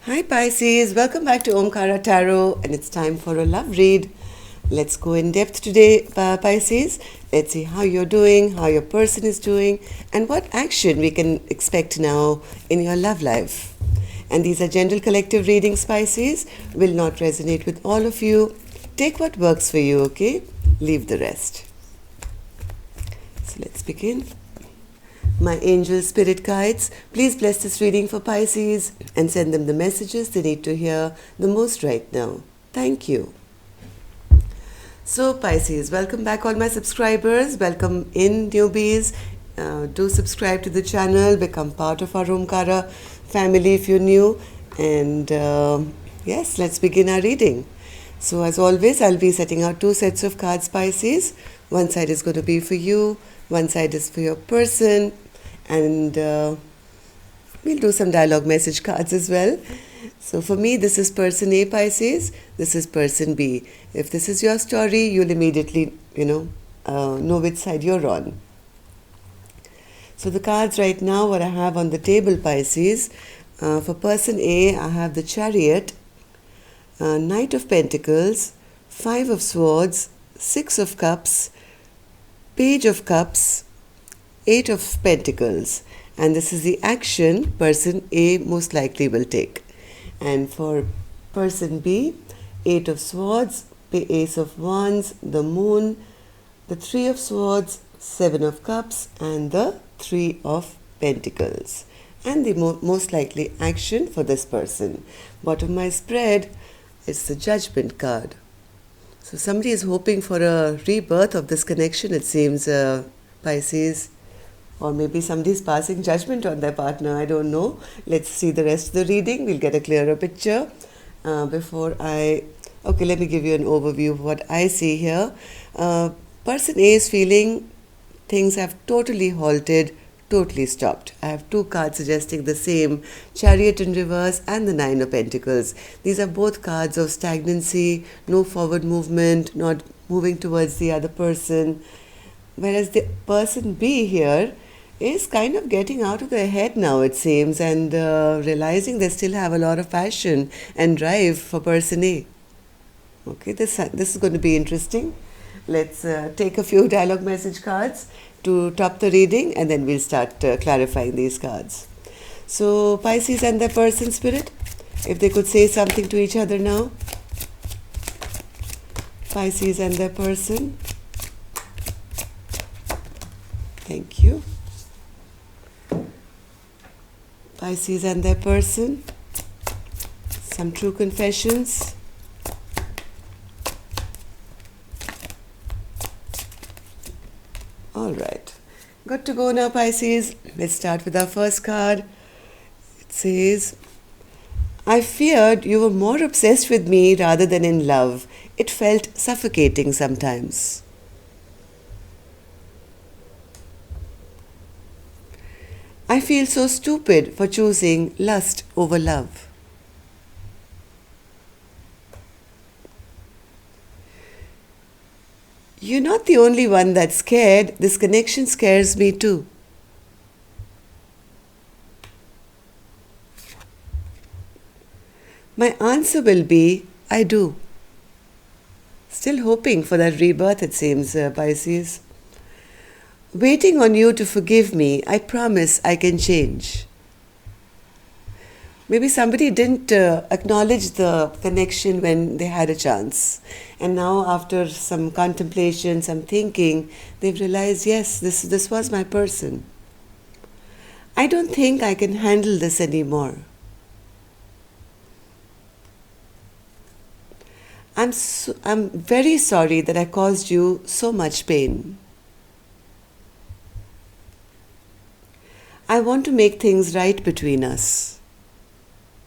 Hi Pisces, welcome back to Omkara Tarot, and it's time for a love read. Let's go in depth today, Pisces. Let's see how you're doing, how your person is doing, and what action we can expect now in your love life. And these are general collective readings, Pisces, will not resonate with all of you. Take what works for you, okay? Leave the rest. So let's begin. My angel spirit guides, please bless this reading for Pisces and send them the messages they need to hear the most right now. Thank you. So Pisces, welcome back all my subscribers. Welcome in newbies. Do subscribe to the channel, become part of our Omkara family if you're new. And yes, let's begin our reading. So as always, I'll be setting out two sets of cards, Pisces. One side is going to be for you, one side is for your person, and we'll do some dialogue message cards as well. So for me, this is person A, Pisces. This is person B. If this is your story, you'll immediately, know which side you're on. So the cards right now, what I have on the table, Pisces, for person A, I have the Chariot, Knight of Pentacles, Five of Swords, Six of Cups, Page of Cups, Eight of Pentacles. And this is the action person A most likely will take. And for person B, Eight of Swords, Ace of Wands, the Moon, the Three of Swords, Seven of Cups, and the Three of Pentacles. And the most likely action for this person. Bottom of my spread is the Judgment card. So somebody is hoping for a rebirth of this connection, it seems, Pisces. Or maybe somebody is passing judgment on their partner, I don't know. Let's see the rest of the reading, we'll get a clearer picture. Okay, let me give you an overview of what I see here. Person A is feeling things have totally halted, totally stopped. I have two cards suggesting the same, Chariot in reverse and the Nine of Pentacles. These are both cards of stagnancy, no forward movement, not moving towards the other person. Whereas the person B here is kind of getting out of their head now, it seems, and realizing they still have a lot of passion and drive for person A. Okay, this is going to be interesting. Let's take a few dialogue message cards to top the reading, and then we'll start clarifying these cards. So Pisces and their person spirit, if they could say something to each other now. Pisces and their person. Thank you. Pisces and their person. Some true confessions. All right. Good to go now, Pisces. Let's start with our first card. It says, I feared you were more obsessed with me rather than in love. It felt suffocating sometimes. I feel so stupid for choosing lust over love. You're not the only one that's scared. This connection scares me too. My answer will be, I do. Still hoping for that rebirth, it seems, Pisces. Waiting on you to forgive me, I promise I can change. Maybe somebody didn't acknowledge the connection when they had a chance. And now after some contemplation, some thinking, they've realized, yes, this was my person. I don't think I can handle this anymore. I'm very sorry that I caused you so much pain. I want to make things right between us.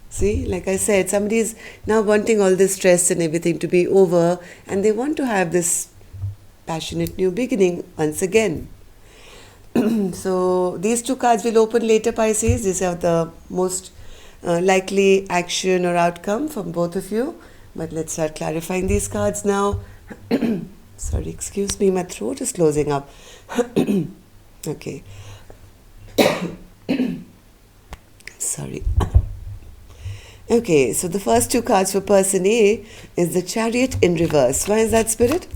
See, like I said, somebody is now wanting all this stress and everything to be over, and they want to have this passionate new beginning once again. So these two cards will open later, Pisces. These are the most likely action or outcome from both of you. But let's start clarifying these cards now. Sorry, excuse me, my throat is closing up. Okay. Sorry. Okay, so the first two cards for person A is the Chariot in reverse. Why is that, Spirit?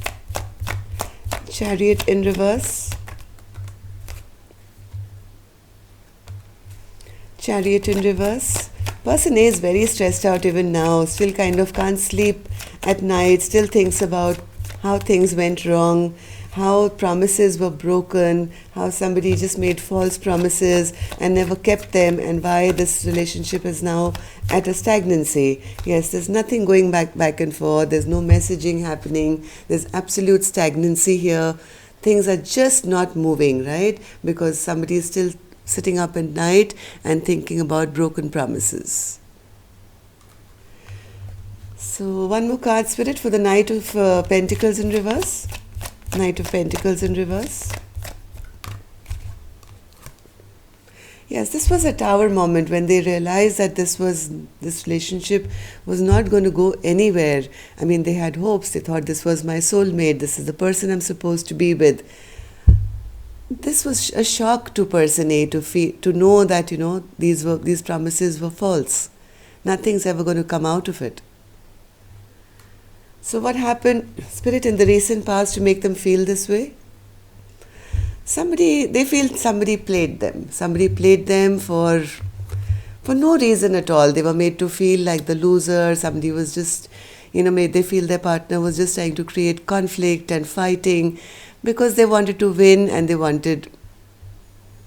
Chariot in reverse. Chariot in reverse. Person A is very stressed out even now, still kind of can't sleep at night, still thinks about how things went wrong, how promises were broken, how somebody just made false promises and never kept them, and why this relationship is now at a stagnancy. Yes, there's nothing going back and forth, there's no messaging happening, there's absolute stagnancy here. Things are just not moving, right? Because somebody is still sitting up at night and thinking about broken promises. So one more card, Spirit, for the Knight of Pentacles in reverse. Knight of Pentacles in reverse. Yes, this was a Tower moment when they realized that this relationship was not going to go anywhere. I mean, they had hopes. They thought this was my soulmate. This is the person I'm supposed to be with. This was a shock to person A to know that these promises were false. Nothing's ever going to come out of it. So what happened, Spirit, in the recent past to make them feel this way? They feel somebody played them. Somebody played them for no reason at all. They were made to feel like the loser. Somebody was just, made they feel their partner was just trying to create conflict and fighting because they wanted to win and they wanted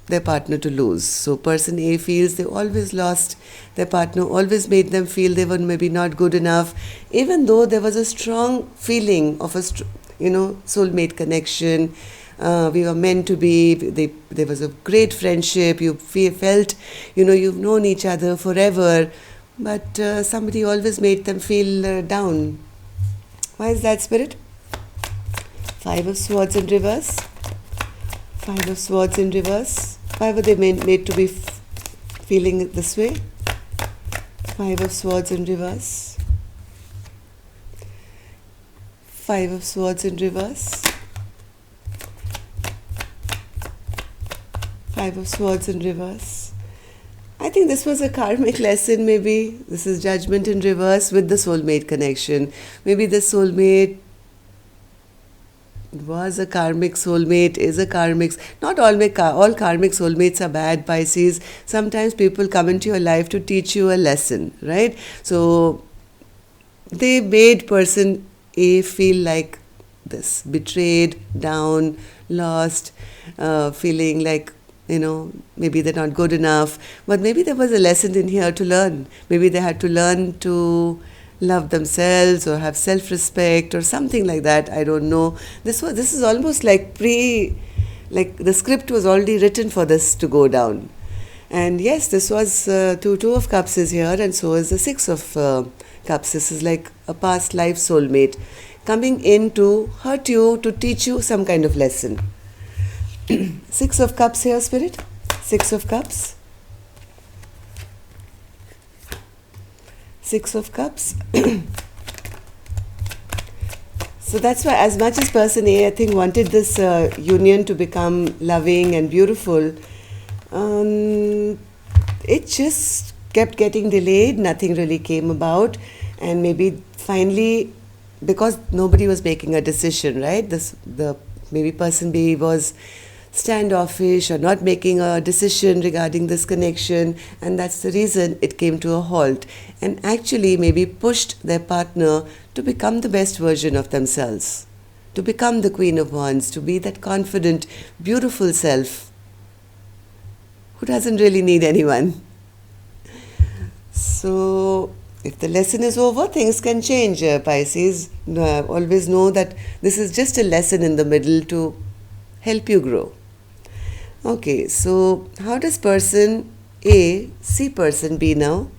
their partner to lose. So person A feels they always lost. Their partner always made them feel they were maybe not good enough, even though there was a strong feeling of a soulmate connection. We were meant to be. There was a great friendship. You felt, you've known each other forever, but somebody always made them feel down. Why is that, Spirit? Five of Swords in reverse. Five of Swords in reverse. Why were they made to be feeling this way? Five of Swords in reverse. Five of Swords in reverse. Five of Swords in reverse. I think this was a karmic lesson maybe. This is Judgment in reverse with the soulmate connection. Maybe the soulmate was a karmic soulmate, is a karmic. Not all karmic soulmates are bad, Pisces. Sometimes people come into your life to teach you a lesson, right? So they made person A feel like this, betrayed, down, lost, feeling like, maybe they're not good enough. But maybe there was a lesson in here to learn. Maybe they had to learn to love themselves or have self-respect or something like that. I don't know. This is almost like the script was already written for this to go down. And yes, this was two of Cups is here, and so is the Six of Cups. This is like a past life soulmate coming in to hurt you, to teach you some kind of lesson. Six of Cups here, Spirit. Six of Cups. Six of Cups. So that's why, as much as person A, I think, wanted this union to become loving and beautiful, it just kept getting delayed. Nothing really came about. And maybe finally, because nobody was making a decision, right? Maybe person B was standoffish or not making a decision regarding this connection, and that's the reason it came to a halt, and actually maybe pushed their partner to become the best version of themselves, to become the Queen of Wands, to be that confident, beautiful self who doesn't really need anyone. So if the lesson is over, things can change, Pisces. Always know that this is just a lesson in the middle to help you grow. Okay, so how does person A see person B now?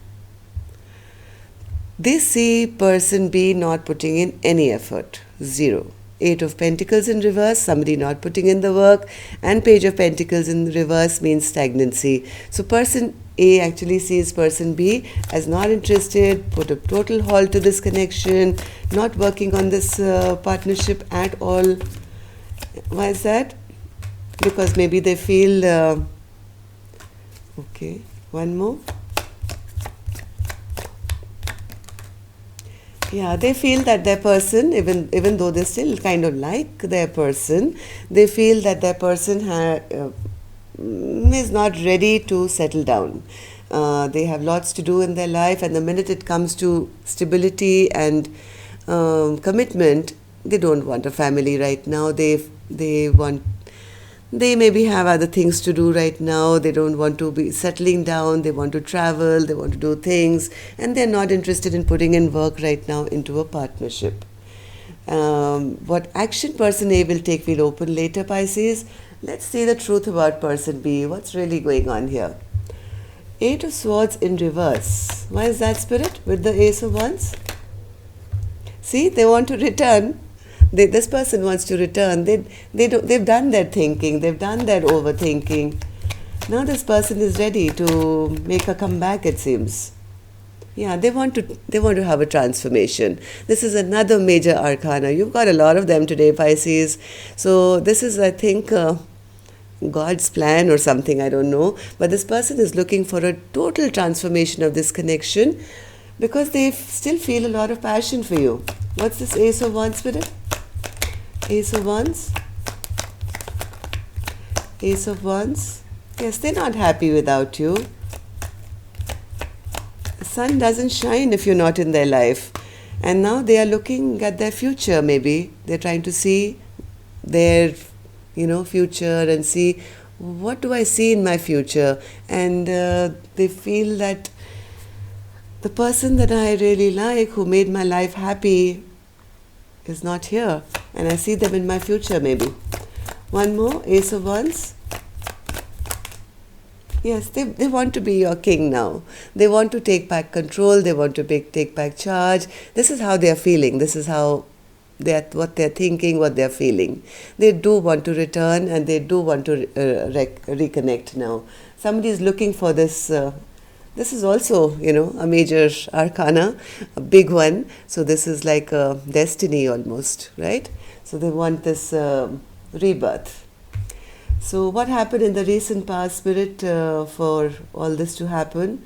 They see person B not putting in any effort. Zero. Eight of Pentacles in reverse, somebody not putting in the work, and Page of Pentacles in reverse means stagnancy. So person A actually sees person B as not interested, put a total halt to this connection, not working on this partnership at all. Why is that? Because maybe they feel, okay, one more. Yeah, they feel that their person, even though they still kind of like their person, they feel that their person is not ready to settle down. They have lots to do in their life, and the minute it comes to stability and commitment, they don't want a family right now. They maybe have other things to do right now. They don't want to be settling down. They want to travel. They want to do things. And they're not interested in putting in work right now into a partnership. What action person A will take, we'll open later, Pisces. Let's see the truth about person B. What's really going on here? Eight of Swords in reverse. Why is that, Spirit? With the Ace of Wands? See, they want to return. This person wants to return. They've done their thinking. They've done their overthinking. Now this person is ready to make a comeback, it seems. Yeah, they want to have a transformation. This is another major arcana. You've got a lot of them today, Pisces. So this is, I think, God's plan or something, I don't know. But this person is looking for a total transformation of this connection because they still feel a lot of passion for you. What's this Ace of Wands, Spirit? Ace of Wands. Ace of Wands. Yes, they're not happy without you. The sun doesn't shine if you're not in their life. And now they are looking at their future, maybe. They're trying to see their, future and see, what do I see in my future? And they feel that the person that I really like, who made my life happy, is not here. And I see them in my future, maybe. One more, Ace of Wands. Yes, they want to be your king now. They want to take back control. They want to take back charge. This is how they are feeling. This is how what they're thinking, what they're feeling. They do want to return, and they do want to reconnect now. Somebody is looking for this. This is also, a major arcana, a big one. So this is like a destiny almost, right? So they want this rebirth. So what happened in the recent past, Spirit, for all this to happen?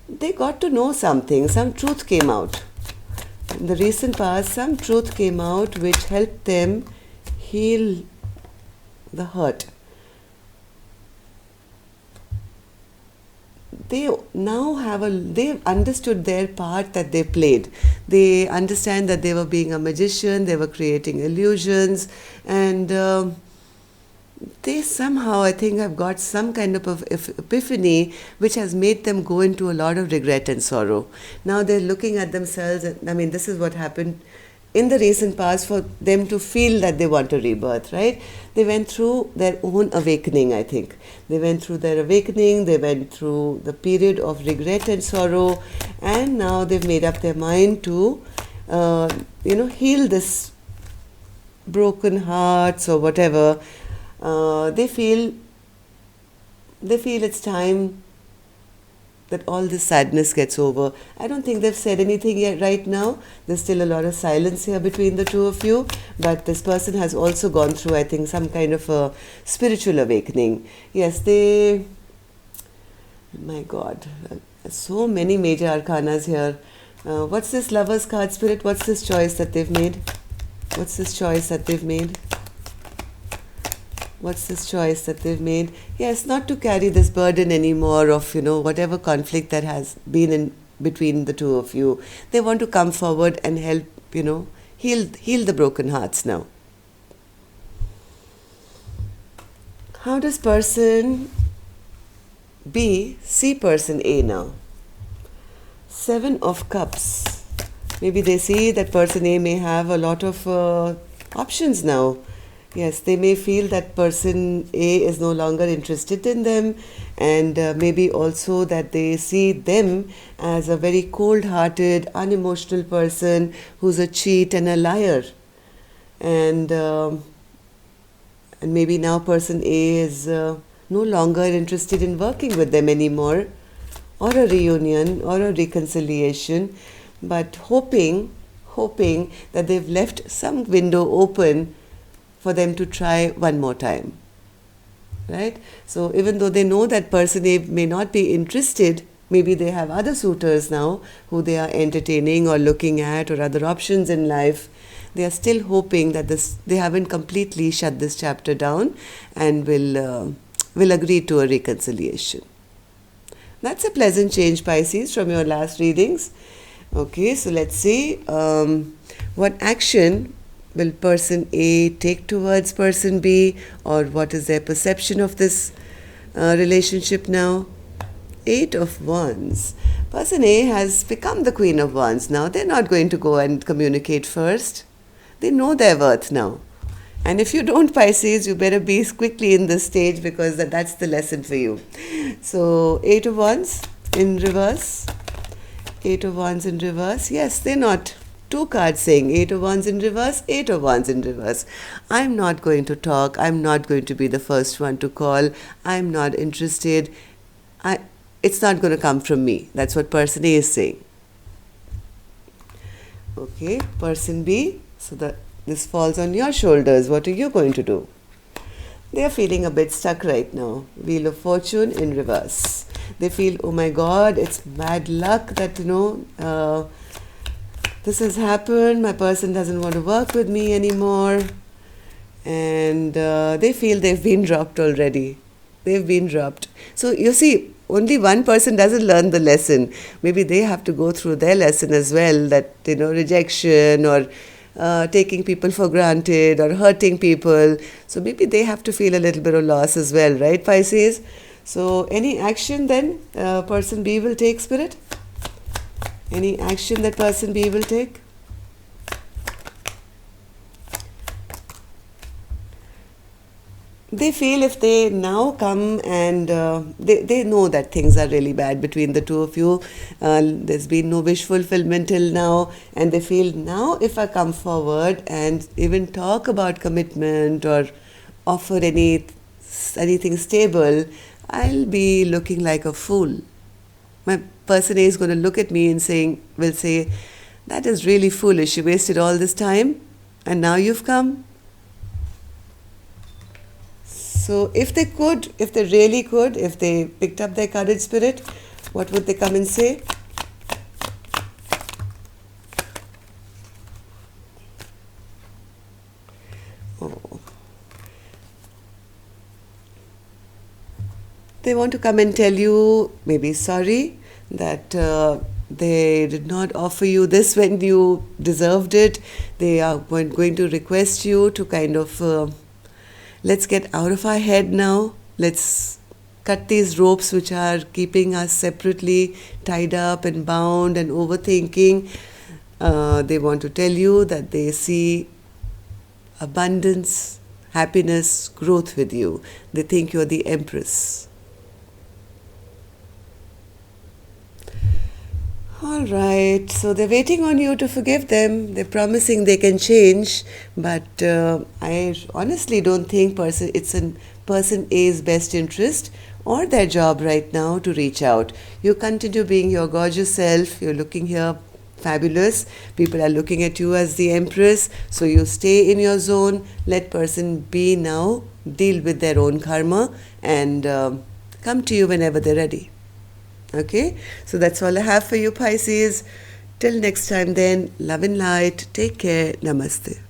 They got to know something. Some truth came out. In the recent past, some truth came out which helped them heal the hurt. They now they've understood their part that they played. They understand that they were being a magician, they were creating illusions, and they somehow, I think, have got some kind of epiphany which has made them go into a lot of regret and sorrow. Now they're looking at themselves, and, this is what happened in the recent past for them to feel that they want a rebirth, right? They went through their own awakening, I think. They went through their awakening, they went through the period of regret and sorrow, and now they've made up their mind to, heal this broken hearts or whatever. They feel it's time that all this sadness gets over. I don't think they've said anything yet right now. There's still a lot of silence here between the two of you. But this person has also gone through, I think, some kind of a spiritual awakening. Yes, my God, so many major arcanas here. What's this Lover's card, Spirit? What's this choice that they've made? What's this choice that they've made? What's this choice that they've made? Yes, not to carry this burden anymore of, whatever conflict that has been in between the two of you. They want to come forward and help, heal the broken hearts now. How does person B see person A now? Seven of Cups. Maybe they see that person A may have a lot of options now. Yes, they may feel that person A is no longer interested in them, and maybe also that they see them as a very cold-hearted, unemotional person who's a cheat and a liar. And maybe now person A is no longer interested in working with them anymore, or a reunion, or a reconciliation, but hoping that they've left some window open for them to try one more time, right? So even though they know that person A may not be interested Maybe they have other suitors now who they are entertaining or looking at, or other options in life. They are still hoping that they haven't completely shut this chapter down and will agree to a reconciliation. That's a pleasant change, Pisces, from your last readings. Okay, so let's see. What action will person A take towards person B, or what is their perception of this relationship now? 8 of Wands. Person A has become the Queen of Wands now. They're not going to go and communicate first. They know their worth now. And if you don't, Pisces, you better be quickly in this stage, because that's the lesson for you. So 8 of Wands in reverse. 8 of Wands in reverse. Yes, they're not. 2 cards saying 8 of Wands in reverse, 8 of Wands in reverse. I'm not going to talk. I'm not going to be the first one to call. I'm not interested. It's not going to come from me. That's what person A is saying. Okay, person B. So this falls on your shoulders. What are you going to do? They are feeling a bit stuck right now. Wheel of Fortune in reverse. They feel, oh my God, it's bad luck that, this has happened. My person doesn't want to work with me anymore. And they feel they've been dropped already. They've been dropped. So you see, only one person doesn't learn the lesson. Maybe they have to go through their lesson as well, that, rejection or taking people for granted or hurting people. So maybe they have to feel a little bit of loss as well, right, Pisces? So any action then person B will take, Spirit? Any action that person B will take? They feel if they now come and they know that things are really bad between the two of you. There's been no wish fulfillment till now, and they feel now if I come forward and even talk about commitment or offer anything stable, I'll be looking like a fool. My person A is going to look at me and will say, that is really foolish. You wasted all this time and now you've come. So if they really could, if they picked up their courage, Spirit, what would they come and say? Oh. They want to come and tell you, maybe sorry, that they did not offer you this when you deserved it. They are going to request you to kind of let's get out of our head now. Let's cut these ropes which are keeping us separately tied up and bound and overthinking. They want to tell you that they see abundance, happiness, growth with you. They think you're the Empress. All right, so they're waiting on you to forgive them. They're promising they can change, but I honestly don't think it's in person A's best interest or their job right now to reach out. You continue being your gorgeous self. You're looking here fabulous. People are looking at you as the Empress, so you stay in your zone. Let person B now deal with their own karma and come to you whenever they're ready. Okay, so that's all I have for you, Pisces. Till next time then, love and light. Take care. Namaste.